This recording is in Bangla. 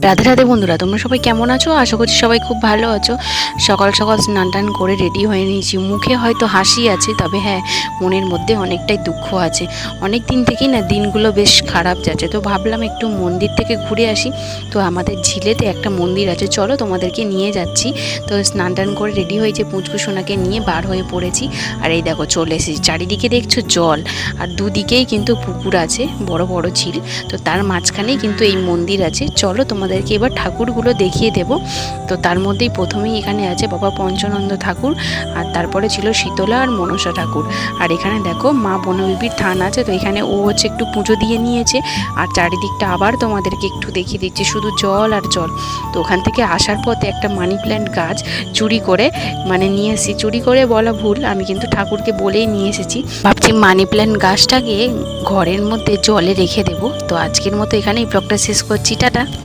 রাধে রাধে বন্ধুরা, তোমরা সবাই কেমন আছো? আশা করছি সবাই খুব ভালো আছো। সকাল সকাল স্নান টান করে রেডি হয়ে নিয়েছি। মুখে হয়তো হাসি আছে, তবে হ্যাঁ, মনের মধ্যে অনেকটাই দুঃখ আছে। অনেক দিন থেকেই না দিনগুলো বেশ খারাপ যাচ্ছে, তো ভাবলাম একটু মন্দির থেকে ঘুরে আসি। তো আমাদের ঝিলেতে একটা মন্দির আছে, চলো তোমাদেরকে নিয়ে যাচ্ছি। তো স্নান টান করে রেডি হয়েছে, পুচকু সোনাকে নিয়ে বার হয়ে পড়েছি। আর এই দেখো চলে এসেছি, চারিদিকে দেখছো জল, আর দুদিকেই কিন্তু পুকুর আছে, বড় বড় ঝিল। তো তার মাঝখানেই কিন্তু এই মন্দির আছে। চলো তোমাদেরকে এবার ঠাকুরগুলো দেখিয়ে দেব। তো তার মধ্যেই প্রথমেই এখানে আছে বাবা পঞ্চানন্দ ঠাকুর, আর তারপরে ছিল শীতলা আর মনসা ঠাকুর। আর এখানে দেখো মা বনবিবির থান আছে। তো এখানে ও হচ্ছে একটু পুজো দিয়ে নিয়েছে, আর চারিদিকটা আবার তোমাদেরকে একটু দেখিয়ে দিচ্ছি, শুধু জল আর জল। তো ওখান থেকে আসার পথে একটা মানি প্ল্যান্ট গাছ চুরি করে নিয়ে এসেছি। চুরি করে বলা ভুল, আমি কিন্তু ঠাকুরকে বলেই নিয়ে এসেছি। ভাবছি মানি প্ল্যান্ট গাছটাকে ঘরের মধ্যে জলে রেখে দেবো। তো আজকের মতো এখানেই ব্লগটা শেষ করছি, টাটা।